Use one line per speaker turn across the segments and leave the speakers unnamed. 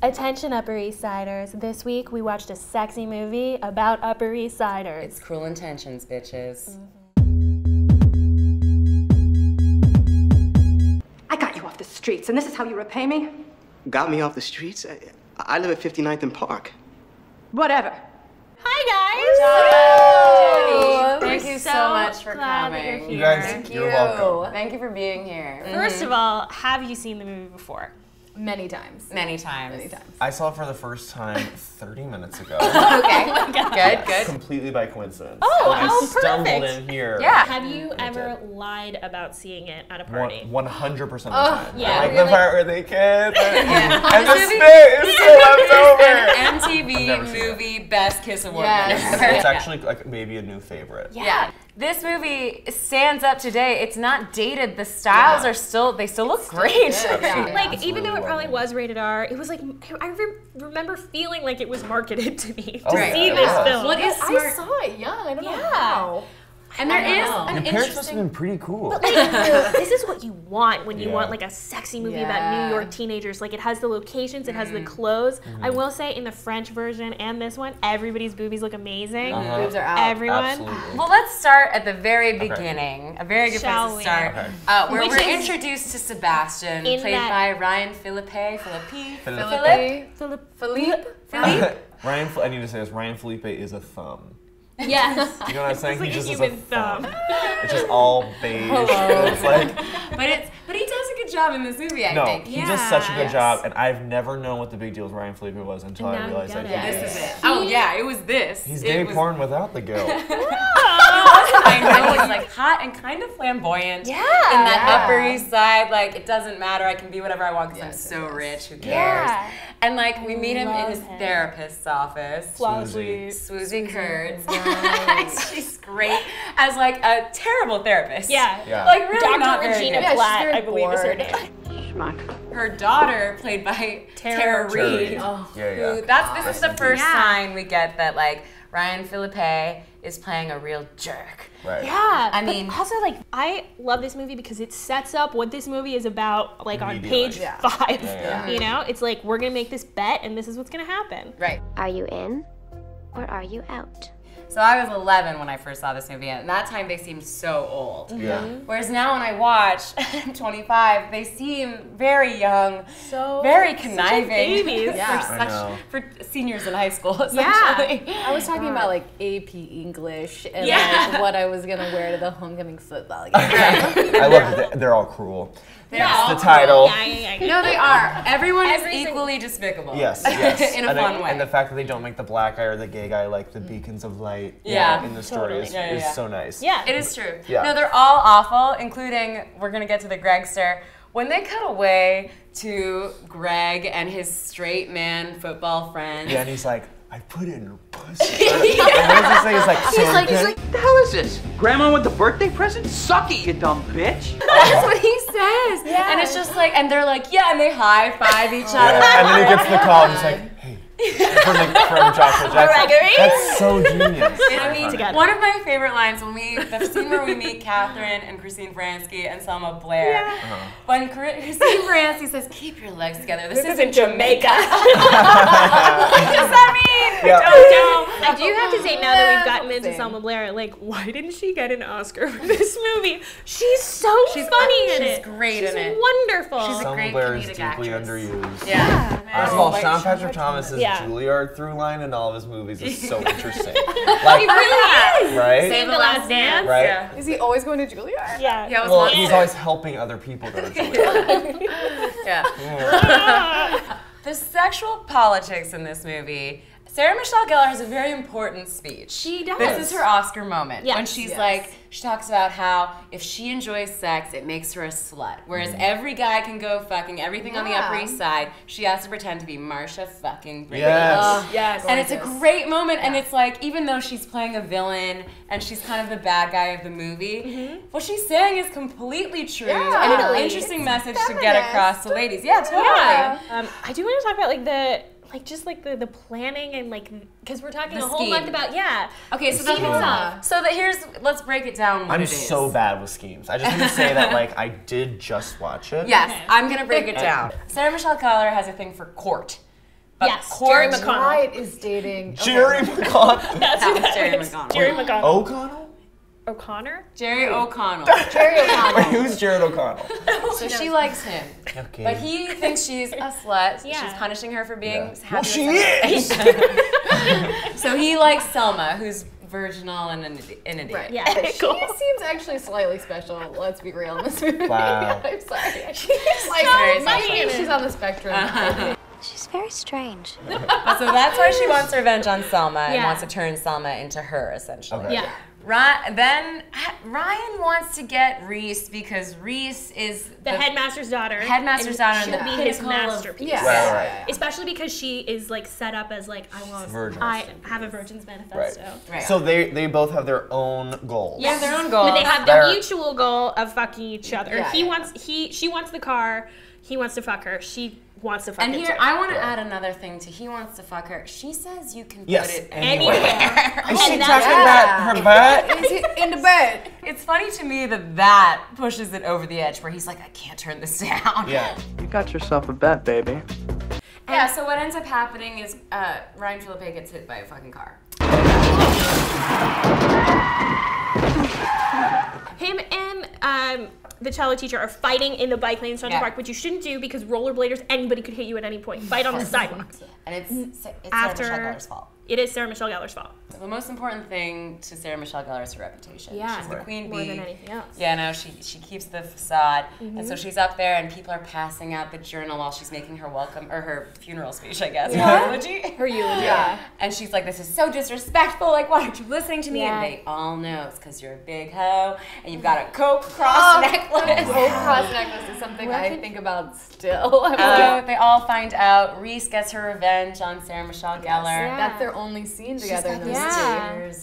Attention Upper East Siders. This week we watched a sexy movie about Upper East Siders.
It's Cruel Intentions, bitches.
I got you off the streets, and this is how you repay me?
Got me off the streets? I live at 59th and Park.
Whatever.
Hi guys!
Thank you so much for coming.
You
guys, you're welcome.
Thank you for being here.
First of all, have you seen the movie before?
Many times.
Many times.
Many times.
I saw it for the first time 30 minutes ago.
Okay, good.
Completely by coincidence.
Oh,
and
how
I stumbled
perfect.
in here.
Yeah.
Have you ever lied about seeing it at a party?
100% of the time.
yeah.
Like the part where they kiss and the
This movie-
spit is still left over.
An
I've
MTV
never seen
movie Best Kiss Award.
Yes.
winner.
It's actually like maybe a new favorite.
Yeah. This movie stands up today. It's not dated. The styles are still, they still look great.
Like,
It's
even though
really
it probably
well
was rated R, it was like, I remember feeling like it was marketed to me
Oh,
to
yeah,
see
it
this
was.
film.
What is
I
smart?
saw it young. I don't know
Yeah.
how.
And there is an
Your parents must have
interesting.
been pretty cool.
Like, this is what you want when you
Yeah.
want like a sexy movie about New York teenagers. Like, it has the locations, it has the clothes. I will say in the French version and this one, everybody's boobies look amazing.
Boobs are out.
Everyone.
Absolutely.
Well, let's start at the very beginning. A very good
Shall
place
we?
to start.
Okay.
Where
Which
we're
is
introduced to Sebastian,
in
played
that-
by Ryan Philippe.
Philippe.
I need to say this. Ryan Felipe is a thumb.
Yes.
You know what I'm saying?
It's like
He's
a
just a
human thumb.
It's just all beige. It's like
But he does a good job in this movie, I
no,
think.
he does such a good
Yes.
job, and I've never known what the big deal with Ryan Felipe was until
And now
I
you
realized
get
that
it.
he
This
is.
is it. Oh yeah, it was this.
He's
It
gay
was-
porn without the guilt.
I know, he's like hot and kind of flamboyant.
Yeah.
In that Upper East Side, like it doesn't matter. I can be whatever I want because I'm so rich. Who cares?
Yeah.
And like we meet him in
love
his
him.
therapist's office.
Swoozie.
Swoozie Kurtz. She's great as like a terrible therapist.
Yeah.
Yeah.
Like really not
Dr.
very
Regina
good.
she's
Platt,
very
I believe is her
bored.
name.
Her daughter, played by Tara Reid.
Yeah,
Who,
yeah.
this is the
Rest in
first
peace.
sign we get that like Ryan Philippe is playing a real jerk.
Right.
Yeah,
I
but
mean-
also like I love this movie because it sets up what this movie is about, like on
Immediately.
page
Yeah.
5.
Yeah.
You know, it's like we're gonna make this bet, and this is what's gonna happen.
Right.
Are you in or are you out?
So I was 11 when I first saw this movie, and at that time they seemed so old.
Yeah.
Whereas now when I watch, I'm 25, they seem very young,
So
very
such
conniving.
babies.
Yeah.
For,
I know.
for seniors in high school,
Yeah.
essentially.
I was talking about like AP English and
Yeah.
like what I was gonna wear to the homecoming football game.
I love that they're all cruel.
They're all
The title.
Yeah.
No, they are. Everyone is
Every single-
equally despicable.
Yes, yes.
In a fun way.
And the fact that they don't make the black guy or the gay guy like the beacons of light
Yeah.
in the story is,
Totally.
is
Yeah.
so nice.
Yeah.
It is true.
Yeah.
No, they're all awful, including, we're gonna get to the Gregster. When they cut away to Greg and his straight man football friends.
Yeah, and he's like, I put it in her pussy. And what does he say? He's like, so okay.
The hell is this? Grandma with the birthday present? Suck it, you dumb bitch.
That's what he says. Yeah. And it's just like, and they're like, yeah, and they high five each other.
Yeah, and then he gets the call and he's like, hey. From Joshua Jackson.
Gregory?
That's so genius.
I mean,
Together.
one of my favorite lines when the scene where we meet Catherine and Christine Baranski and Selma Blair. When Christine Baranski says, "Keep your legs together. This isn't Jamaica." What does that mean?
Yeah.
I do have to say, now that we've gotten into Selma Blair, like, why didn't she get an Oscar for this movie? She's so funny in it.
She's great in it.
Wonderful.
She's a
Selma
great
Blair is
comedic
deeply
actress.
underused.
Yeah.
First of all,
Like,
Sean Patrick Thomas's
Yeah.
Juilliard through line in all of his movies is so interesting.
He
Like,
really is.
right?
Save the Last Dance.
Right?
Yeah.
Is he always going to Juilliard?
Yeah.
Yeah, it was
Well,
one-
he's always helping other people go to Juilliard.
Yeah. The sexual politics in this movie. Sarah Michelle Gellar has a very important speech.
She does.
This is her Oscar moment.
Yes.
When she's
Yes.
like, she talks about how if she enjoys sex, it makes her a slut. Whereas every guy can go fucking everything on the Upper
Yeah.
East Side, she has to pretend to be Marsha fucking Brady.
Yes.
Yes.
And it's a great moment, and it's like, even though she's playing a villain and she's kind of the bad guy of the movie, what she's saying is completely true and an
Totally.
interesting message to get
feminist.
across to ladies. Yeah, totally.
Yeah. I do want to talk about like the planning and like, because we're talking
The
a whole
scheme.
month about
Okay, so
scheme itself.
let's break it down what
I'm
it is.
so bad with schemes. I just need to say that, like, I did just watch it.
Yes, I'm gonna break it down. Sarah Michelle Gellar has a thing for court.
Yes, Jerry McConnell.
Wright is dating
Jerry McConnell.
That's
That
who
was Jerry
is.
McConnell.
Jerry McConnell.
O'Connell?
O'Connor?
Jerry O'Connell.
Jerry O'Connell.
Wait, who's Jared O'Connell?
So she likes him.
Okay.
But he thinks she's a slut.
Yeah.
She's punishing her for being happy.
Well, she
with
is!
So he likes Selma, who's virginal and an idiot.
Right.
Yeah.
She seems actually slightly special. Let's be real in this movie.
Wow.
I'm sorry.
She's very special.
She's on the spectrum.
She's very strange.
So that's why she wants revenge on Selma and
Yeah.
wants to turn Selma into her, essentially.
Okay.
Yeah.
Then Ryan wants to get Reese because Reese is
The headmaster's daughter.
Headmaster's daughter
Should
and the
be his
pinnacle of-
masterpiece.
Yeah.
Right.
Especially because she is like set up as like
Virgins.
I have a virgin's manifesto.
Right.
So they both have their own goals.
Yeah, their own goals.
But they have
They're-
the mutual goal of fucking each other.
Yeah,
She wants the car. He wants to fuck her. She wants to fuck
And
him
here,
too.
I want to add another thing to he wants to fuck her. She says you can
Yes,
put it
anywhere.
Anywhere.
Is she
And
talking
that's-
about her butt?
Is he in the bed?
It's funny to me that pushes it over the edge where he's like, I can't turn this down.
Yeah.
You got yourself a bet, baby.
Yeah, so what ends up happening is Ryan Philippe gets hit by a fucking car.
Him and the cello teacher are fighting in the bike lane in Central
Yeah.
Park, which you shouldn't do because rollerbladers, anybody could hit you at any point. Fight on the sidewalks.
And it's Sarah
After-
Michelle Gellar's fault.
It is Sarah Michelle Gellar's fault.
The most important thing to Sarah Michelle Gellar is her reputation.
Yeah.
She's the queen
More
bee.
than anything else.
Yeah, no, she keeps the facade, and so she's up there, and people are passing out the journal while she's making her her funeral speech, I guess.
Yeah.
Eulogy.
Her eulogy. Yeah.
And she's like, "This is so disrespectful. Like, why aren't you listening to me?"
Yeah.
And they all know it's because you're a big hoe, and you've got a coke cross necklace.
Gold cross necklace is something I think about still. I'm like,
So they all find out. Reese gets her revenge on Sarah Michelle Gellar.
that's their only scene together in the movie.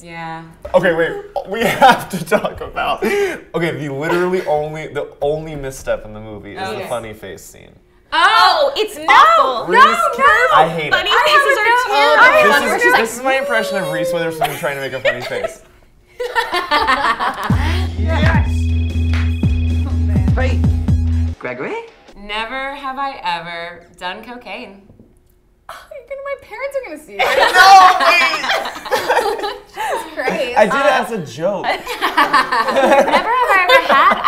Yeah.
Okay, wait. We have to talk about. Okay, the only misstep in the movie is the funny face scene.
Oh, it's awful.
Reese, I hate
Funny
it.
faces are terrible.
This is my impression of Reese Witherspoon trying to make a funny face.
Wait. Gregory?
Never have I ever done cocaine.
My parents are gonna see it.
No, wait!
That's great.
I did it as a joke.
I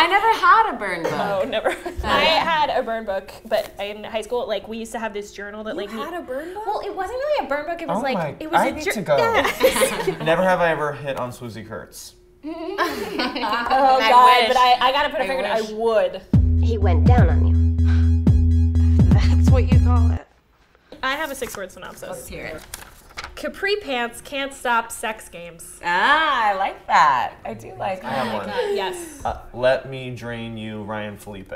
never had a burn book.
Oh, never. I had a burn book, but in high school, like we used to have this journal that like
had a burn book?
Well, it wasn't really a burn book. It was
Oh my!
like it was
I
a
need
jour-
to go.
Yes.
Never have I ever hit on Swoozie Kurtz.
Oh God! But I gotta put a finger. I would.
He went down on you.
That's what you call it.
I have a 6-word synopsis.
Let's hear it.
Capri pants can't stop sex games.
Ah, I like that. I do like
I have
that.
one.
Yes.
Let me drain you, Ryan Felipe.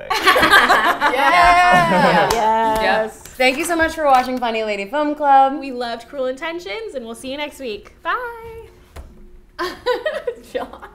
Yes.
Thank you so much for watching Funny Lady Film Club.
We loved Cruel Intentions, and we'll see you next week. Bye.
John.